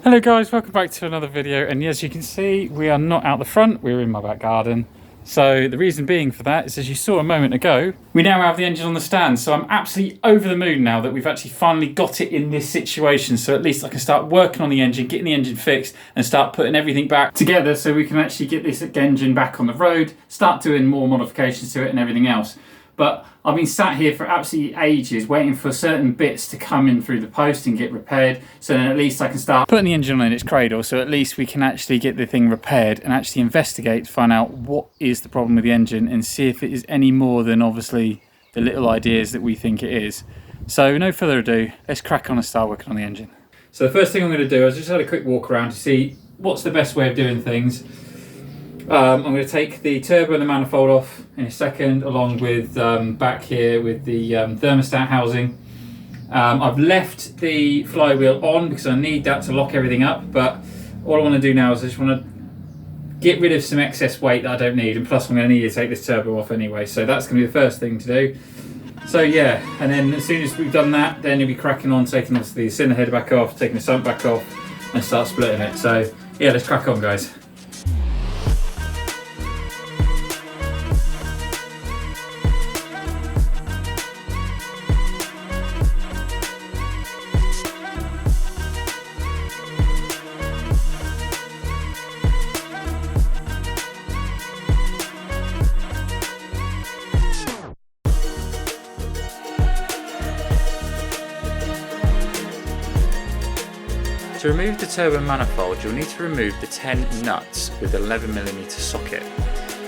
Hello guys, welcome back to another video, and as you can see we are not out the front, we're in my back garden. So the reason being for that is, as you saw a moment ago, we now have the engine on the stand. So I'm absolutely over the moon now that we've actually finally got it in this situation, so at least I can start working on the engine, getting the engine fixed and start putting everything back together so we can actually get this engine back on the road, start doing more modifications to it and everything else. But I've been sat here for absolutely ages waiting for certain bits to come in through the post and get repaired, so then at least I can start putting the engine on in its cradle, so at least we can actually get the thing repaired and actually investigate to find out what is the problem with the engine and see if it is any more than obviously the little ideas that we think it is. So no further ado, let's crack on and start working on the engine. So the first thing I'm going to do is just have a quick walk around to see what's the best way of doing things. I'm going to take the turbo and the manifold off in a second, along with back here with the thermostat housing. I've left the flywheel on because I need that to lock everything up, but all I want to do now is I just want to get rid of some excess weight that I don't need, and plus I'm going to need to take this turbo off anyway, so that's going to be the first thing to do. So yeah, and then as soon as we've done that, then you'll be cracking on taking obviously the cylinder head back off, taking the sump back off and start splitting it. So yeah, let's crack on guys. To remove the turbo manifold, you'll need to remove the 10 nuts with 11mm socket.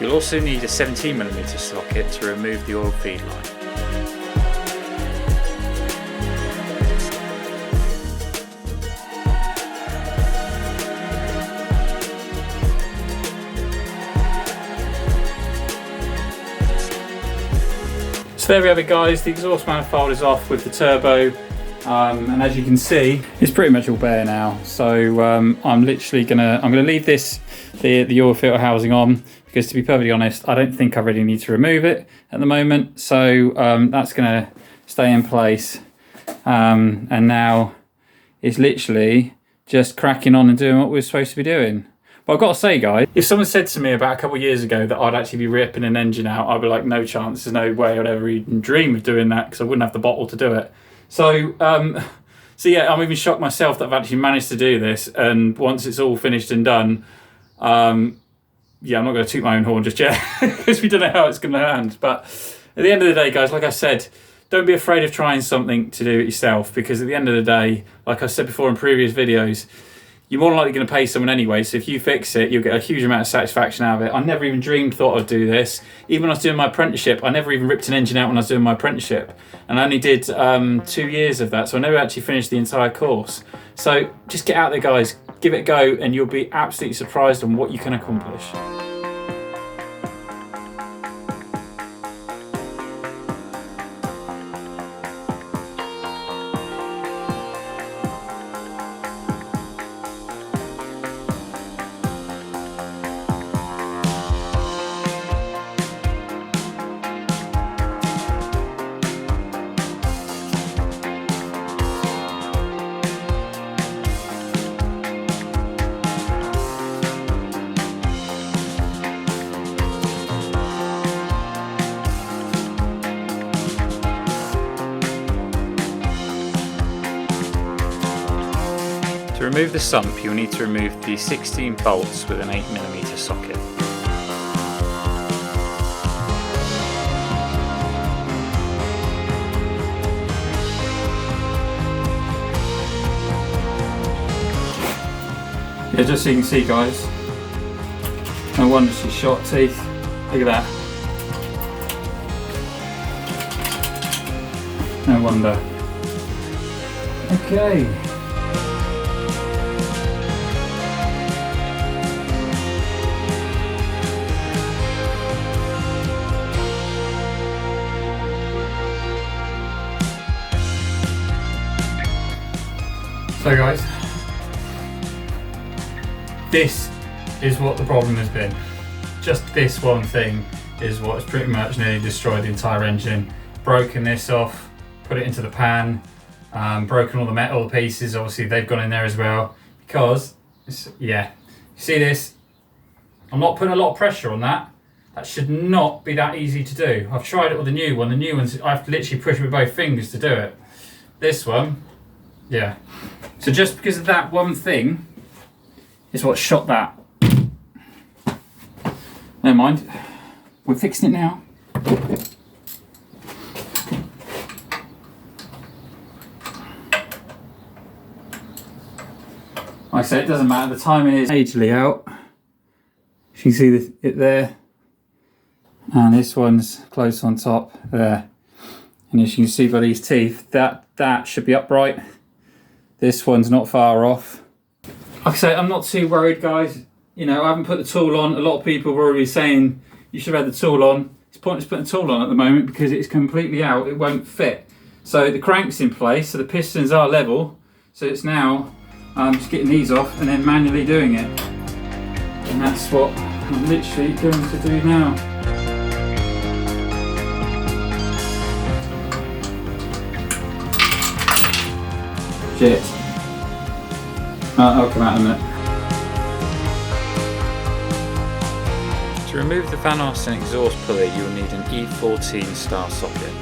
You'll also need a 17mm socket to remove the oil feed line. So there we have it guys, the exhaust manifold is off with the turbo. And as you can see, it's pretty much all bare now. So I'm literally gonna leave this the oil filter housing on, because to be perfectly honest, I don't think I really need to remove it at the moment. So that's gonna stay in place. And now it's literally just cracking on and doing what we're supposed to be doing. But I've got to say guys, if someone said to me about a couple of years ago that I'd actually be ripping an engine out, I'd be like, no chance, there's no way I'd ever even dream of doing that, because I wouldn't have the bottle to do it. So yeah, I'm even shocked myself that I've actually managed to do this, and once it's all finished and done, yeah, I'm not going to toot my own horn just yet, because we don't know how it's going to land. But at the end of the day, guys, like I said, don't be afraid of trying something to do it yourself, because at the end of the day, like I said before in previous videos, you're more than likely going to pay someone anyway, so if you fix it, you'll get a huge amount of satisfaction out of it. I never even dreamed, I'd do this. Even when I was doing my apprenticeship, I never even ripped an engine out when I was doing my apprenticeship. And I only did 2 years of that, so I never actually finished the entire course. So just get out there, guys, give it a go, and you'll be absolutely surprised on what you can accomplish. To remove the sump, you'll need to remove the 16 bolts with an 8mm socket. Yeah, just so you can see guys, no wonder she's shot teeth. Look at that. No wonder. Okay. So guys, this is what the problem has been. Just this one thing is what's pretty much nearly destroyed the entire engine. Broken this off, put it into the pan, broken all the metal pieces, obviously they've gone in there as well, because, yeah, you see this? I'm not putting a lot of pressure on that. That should not be that easy to do. I've tried it with the new one. The new ones, I have to literally push with both fingers to do it. This one, yeah. So just because of that one thing is what shot that. Never mind. We're fixing it now. Like I said, it doesn't matter. The timing is majorly out. You can see it there. And this one's close on top there. And as you can see by these teeth, that should be upright. This one's not far off. Like I say, I'm not too worried, guys. You know, I haven't put the tool on. A lot of people were already saying you should have had the tool on. It's pointless putting the tool on at the moment because it's completely out. It won't fit. So the crank's in place, so the pistons are level. So it's now just getting these off and then manually doing it. And that's what I'm literally going to do now. Shit. I'll come out in a minute. To remove the Van Arston exhaust pulley, you will need an E14 star socket.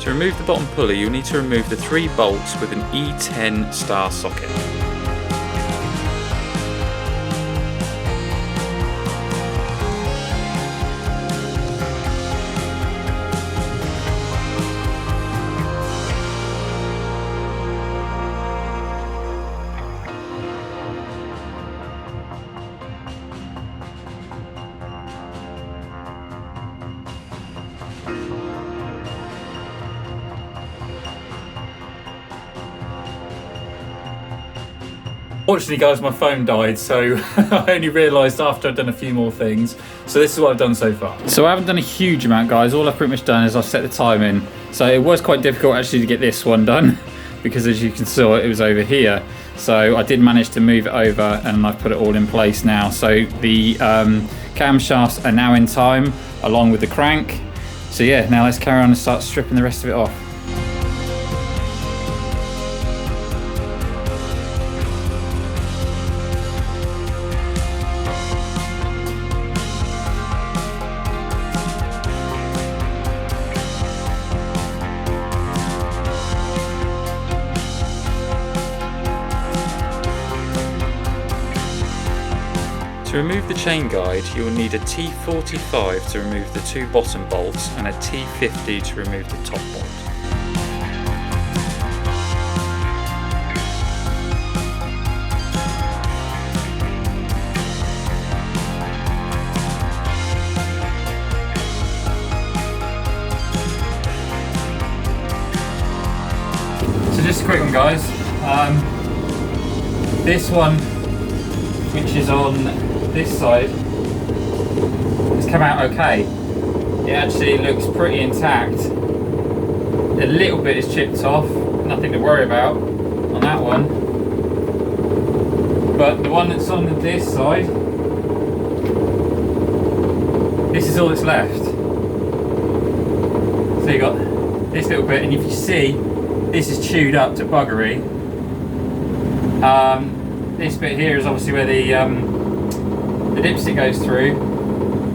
To remove the bottom pulley, you'll need to remove the 3 bolts with an E10 star socket. Fortunately, guys, my phone died, so I only realised after I'd done a few more things. So this is what I've done so far. So I haven't done a huge amount, guys. All I've pretty much done is I've set the time in. So it was quite difficult actually to get this one done because as you can see, it was over here. So I did manage to move it over and I've put it all in place now. So the camshafts are now in time along with the crank. So yeah, now let's carry on and start stripping the rest of it off. To remove the chain guide, you will need a T45 to remove the 2 bottom bolts and a T50 to remove the top bolt. So just a quick one, guys. This one, which is on this side, it's come out okay. It actually looks pretty intact. A little bit is chipped off, nothing to worry about on that one. But the one that's on this side, this is all that's left. So you got this little bit, and if you see, this is chewed up to buggery. This bit here is obviously where the dipstick goes through,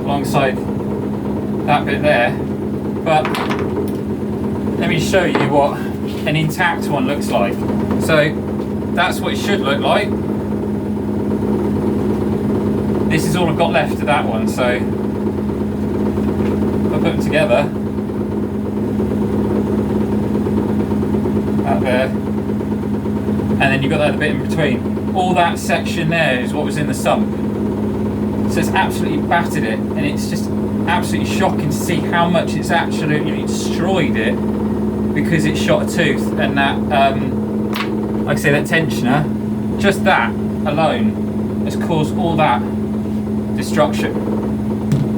alongside that bit there. But let me show you what an intact one looks like. So that's what it should look like. This is all I've got left of that one. So if I put them together, that there, and then you've got that bit in between. All that section there is what was in the sump. So it's absolutely battered it, and it's just absolutely shocking to see how much it's absolutely destroyed it because it shot a tooth. And that, like I say, that tensioner, just that alone has caused all that destruction.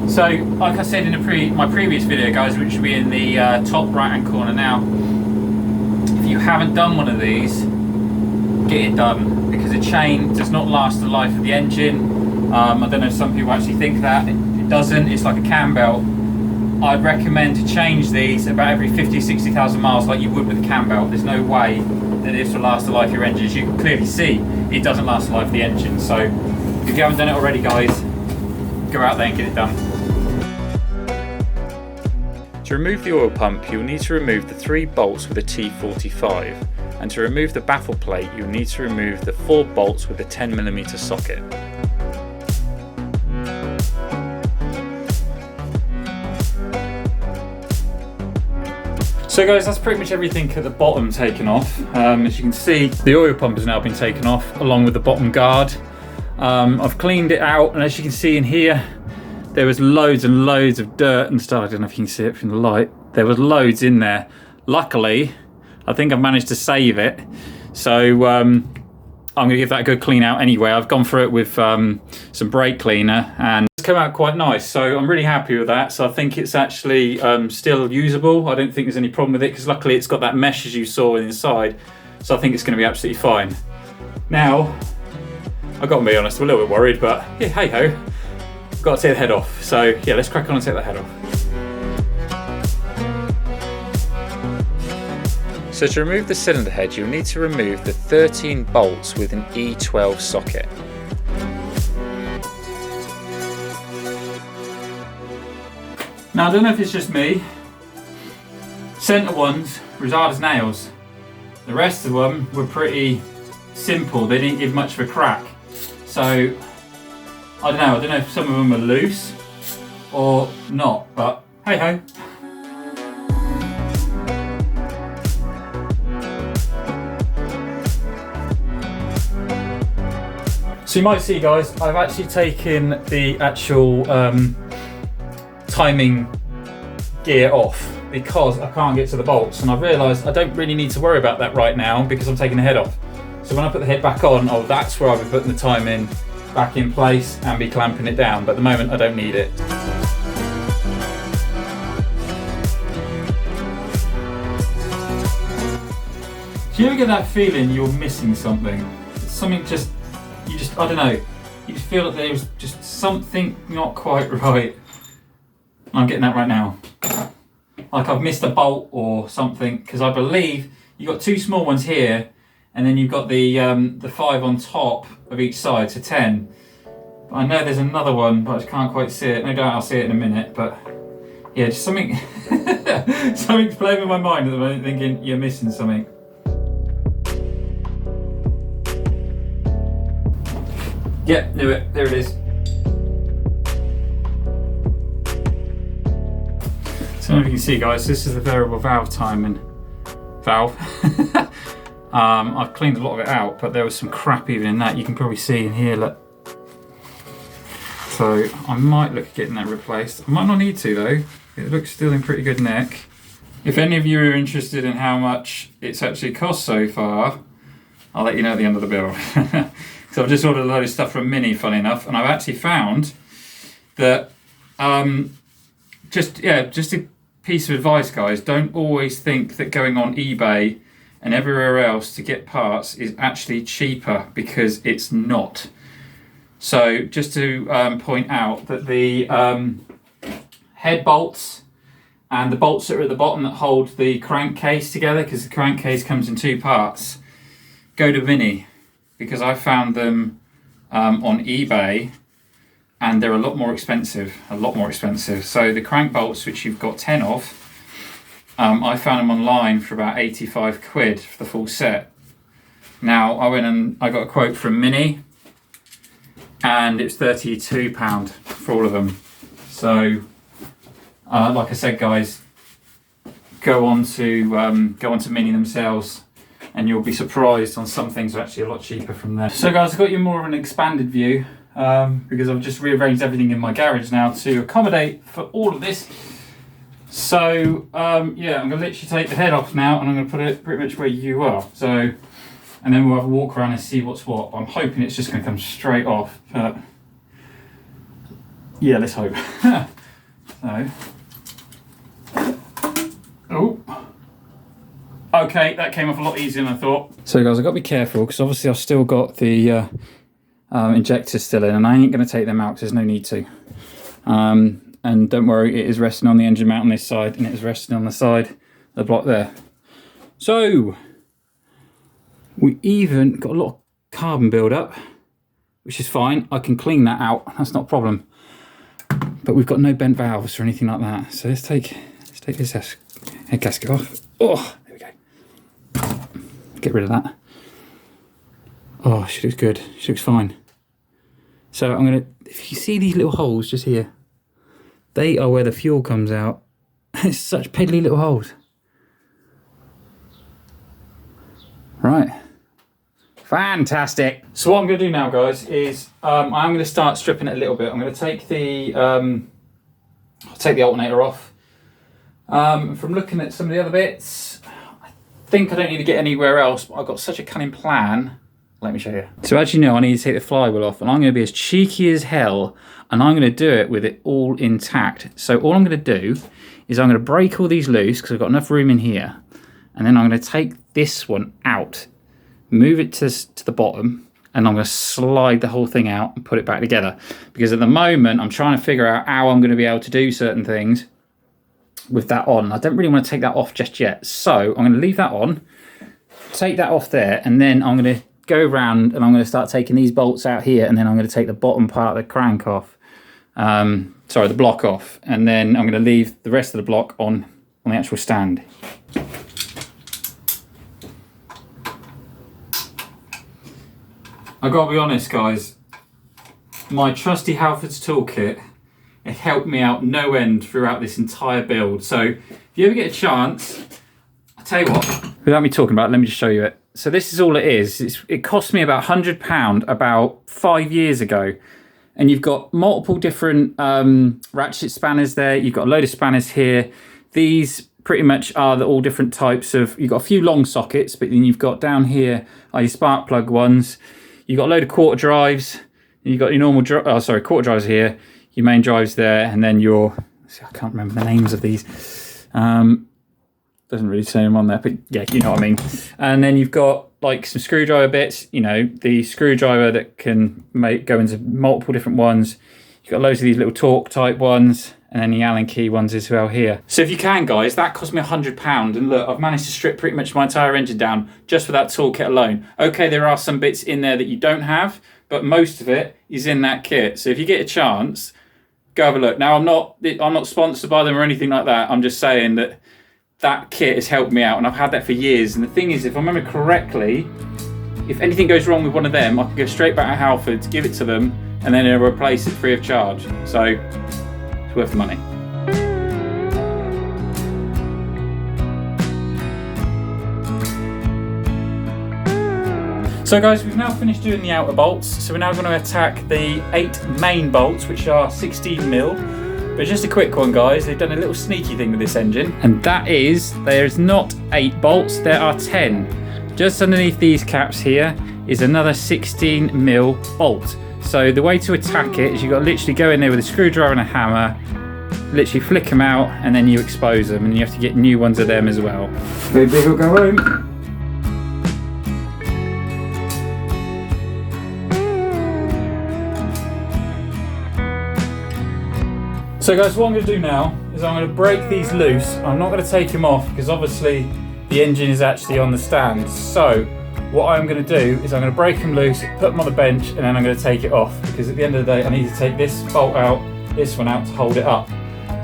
So, like I said in my previous video, guys, which will be in the top right hand corner now, if you haven't done one of these, get it done, because a chain does not last the life of the engine. I don't know if some people actually think that. It doesn't. It's like a cam belt. I'd recommend to change these about every 50-60,000 miles like you would with a cam belt. There's no way that it is to last the life of your engine. As you can clearly see, it doesn't last the life of the engine. So if you haven't done it already, guys, go out there and get it done. To remove the oil pump, you'll need to remove the 3 bolts with a T45, and to remove the baffle plate, you'll need to remove the 4 bolts with a 10mm socket. So guys, that's pretty much everything at the bottom taken off. As you can see, the oil pump has now been taken off along with the bottom guard. I've cleaned it out, and as you can see in here, there was loads and loads of dirt and stuff. I don't know if you can see it from the light. There was loads in there. Luckily, I think I've managed to save it. So I'm going to give that a good clean out anyway. I've gone through it with some brake cleaner and it's come out quite nice. So I'm really happy with that. So I think it's actually still usable. I don't think there's any problem with it because luckily it's got that mesh as you saw inside. So I think it's going to be absolutely fine. Now, I've got to be honest, I'm a little bit worried, but yeah, hey ho. Got to take the head off. So yeah, let's crack on and take the head off. So to remove the cylinder head, you'll need to remove the 13 bolts with an E12 socket. Now I don't know if it's just me, centre ones were as hard as nails. The rest of them were pretty simple, they didn't give much of a crack. So I don't know if some of them are loose or not, but hey ho. So you might see, guys, I've actually taken the actual timing gear off because I can't get to the bolts, and I've realised I don't really need to worry about that right now because I'm taking the head off. So when I put the head back on, oh, that's where I'll be putting the timing back in place and be clamping it down, but at the moment I don't need it. Do you ever get that feeling you're missing something? Something just, I don't know, you just feel that there's just something not quite right. I'm getting that right now. Like I've missed a bolt or something, because I believe you've got 2 small ones here, and then you've got the 5 on top of each side, so 10. But I know there's another one, but I just can't quite see it. No doubt I'll see it in a minute, but yeah, just something, something's playing with my mind at the moment, thinking you're missing something. Yep, knew it. There it is. So if you can see, guys, this is the variable valve timing valve. I've cleaned a lot of it out, but there was some crap even in that. You can probably see in here, look. So I might look at getting that replaced. I might not need to though. It looks still in pretty good nick. If any of you are interested in how much it's actually cost so far, I'll let you know at the end of the bill. So I've just ordered a load of stuff from Mini, funny enough, and I've actually found that just a piece of advice, guys, don't always think that going on eBay and everywhere else to get parts is actually cheaper, because it's not. So just to point out that the head bolts and the bolts that are at the bottom that hold the crankcase together, because the crankcase comes in 2 parts, go to Mini, because I found them on eBay and they're a lot more expensive. So the crank bolts, which you've got 10 of, I found them online for about 85 quid for the full set. Now I went and I got a quote from Mini and it's £32 for all of them. So like I said, guys, go on to Mini themselves, and you'll be surprised on some things are actually a lot cheaper from there. So guys, I've got you more of an expanded view because I've just rearranged everything in my garage now to accommodate for all of this. So yeah, I'm going to literally take the head off now and I'm going to put it pretty much where you are. So, and then we'll have a walk around and see what's what. I'm hoping it's just going to come straight off, but yeah, let's hope. So, oh. Okay, that came off a lot easier than I thought. So guys, I've got to be careful because obviously I've still got the injectors still in, and I ain't going to take them out because there's no need to. And don't worry, it is resting on the engine mount on this side, and it is resting on the side of the block there. So, We even got a lot of carbon build-up, which is fine. I can clean that out, that's not a problem. But we've got no bent valves or anything like that. So let's take this head gasket off. Oh, there we go. Get rid of that. Oh, she looks good. She looks fine. So I'm gonna, if you see these little holes just here, they are where the fuel comes out. It's such piddly little holes. Right. Fantastic. So what I'm going to do now, guys, is I'm going to start stripping it a little bit. I'm going to take the alternator off. From looking at some of the other bits, I think I don't need to get anywhere else, but I've got such a cunning plan. Let me show you. So as you know, I need to take the flywheel off, and I'm going to be as cheeky as hell, and I'm going to do it with it all intact. So all I'm going to do is I'm going to break all these loose, because I've got enough room in here, and then I'm going to take this one out, move it to the bottom, and I'm going to slide the whole thing out and put it back together. Because at the moment, I'm trying to figure out how I'm going to be able to do certain things with that on. I don't really want to take that off just yet. So I'm going to leave that on, take that off there, and then I'm going to go around and I'm going to start taking these bolts out here, and then I'm going to take the bottom part of the crank off. Sorry, the block off. And then I'm going to leave the rest of the block on the actual stand. I've got to be honest, guys, my trusty Halfords toolkit, it helped me out no end throughout this entire build. So if you ever get a chance, I'll tell you what, without me talking about it, let me just show you it. So this is all it is. It cost me about £100 about 5 years ago. And you've got multiple different ratchet spanners there. You've got a load of spanners here. These pretty much are all different types of, you've got a few long sockets, but then you've got down here are your spark plug ones. You've got a load of quarter drives. You've got your normal, quarter drives here. Your main drives there, and then your, I can't remember the names of these. Doesn't really say them on there, but yeah, you know what I mean. And then you've got like some screwdriver bits, you know, the screwdriver that can go into multiple different ones. You've got loads of these little torque type ones, and then the Allen key ones as well here. So if you can, guys, that cost me £100, and look, I've managed to strip pretty much my entire engine down just for that toolkit alone. Okay, there are some bits in there that you don't have, but most of it is in that kit. So if you get a chance, go have a look. Now, I'm not sponsored by them or anything like that. I'm just saying that that kit has helped me out, and I've had that for years. And the thing is, if I remember correctly, if anything goes wrong with one of them, I can go straight back to Halfords, give it to them, and then they'll replace it free of charge. So it's worth the money. So guys, we've now finished doing the outer bolts. So we're now going to attack the 8 main bolts, which are 16mm. But just a quick one, guys, they've done a little sneaky thing with this engine, and that is, there's not 8 bolts, there are 10. Just underneath these caps here is another 16mm bolt. So the way to attack it is you've got to literally go in there with a screwdriver and a hammer, literally flick them out, and then you expose them, and you have to get new ones of them as well. Big will go home. So guys, what I'm going to do now is I'm going to break these loose. I'm not going to take them off because obviously the engine is actually on the stand. So what I'm going to do is I'm going to break them loose, put them on the bench, and then I'm going to take it off, because at the end of the day I need to take this bolt out, this one out to hold it up.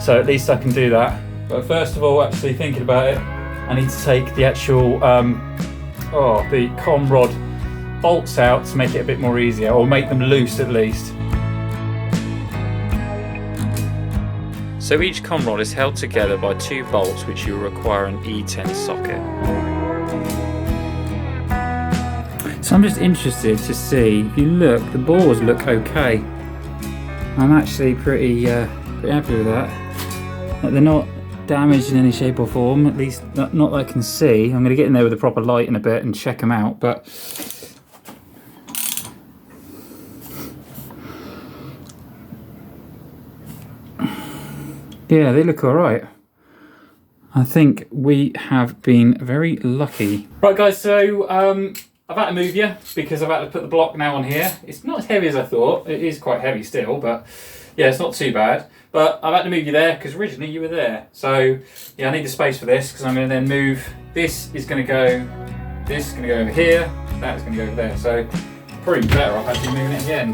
So at least I can do that. But first of all, actually thinking about it, I need to take the actual the com rod bolts out to make it a bit more easier, or make them loose at least. So each com rod is held together by 2 bolts, which you will require an E10 socket. So I'm just interested to see, if you look, the bores look okay. I'm actually pretty happy with that. They're not damaged in any shape or form, at least not that I can see. I'm going to get in there with a proper light in a bit and check them out, but yeah, they look all right. I think we have been very lucky. Right guys, so I've had to move you because I've had to put the block now on here. It's not as heavy as I thought. It is quite heavy still, but yeah, it's not too bad. But I've had to move you there because originally you were there. So yeah, I need the space for this because I'm going to then move. This is going to go This is going to go over here, that's going to go over there. So probably better off actually moving it again.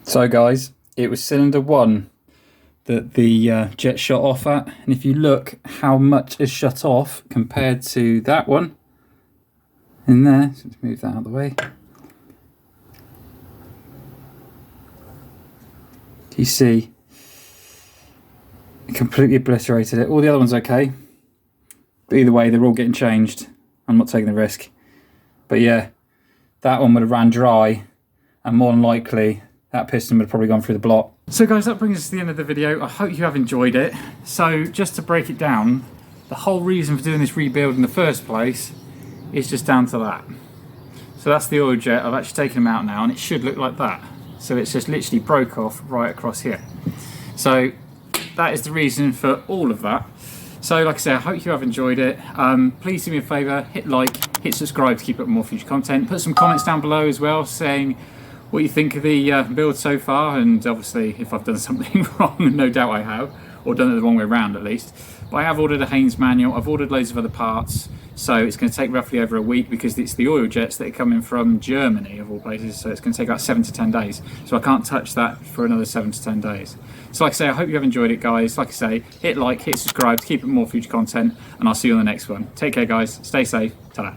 So guys, it was cylinder 1 that the jet shot off at, and if you look how much is shut off compared to that one in there, so let's move that out of the way. You see, it completely obliterated it. All the other ones okay, but either way they're all getting changed. I'm not taking the risk. But yeah, that one would have ran dry, and more than likely that piston would have probably gone through the block. So guys, that brings us to the end of the video. I hope you have enjoyed it. So just to break it down, the whole reason for doing this rebuild in the first place is just down to that. So that's the oil jet. I've actually taken them out now, and it should look like that. So it's just literally broke off right across here. So that is the reason for all of that. So like I say, I hope you have enjoyed it. Please do me a favour, hit like, hit subscribe to keep up more future content. Put some comments down below as well saying what you think of the build so far, and obviously if I've done something wrong, no doubt I have, or done it the wrong way around at least. But I have ordered a Haynes manual, I've ordered loads of other parts, so it's going to take roughly over a week because it's the oil jets that are coming from Germany of all places, so it's going to take about 7 to 10 days. So I can't touch that for another 7 to 10 days. So like I say, I hope you have enjoyed it guys. Like I say, hit like, hit subscribe to keep up more future content, and I'll see you on the next one. Take care guys, stay safe, ta-da.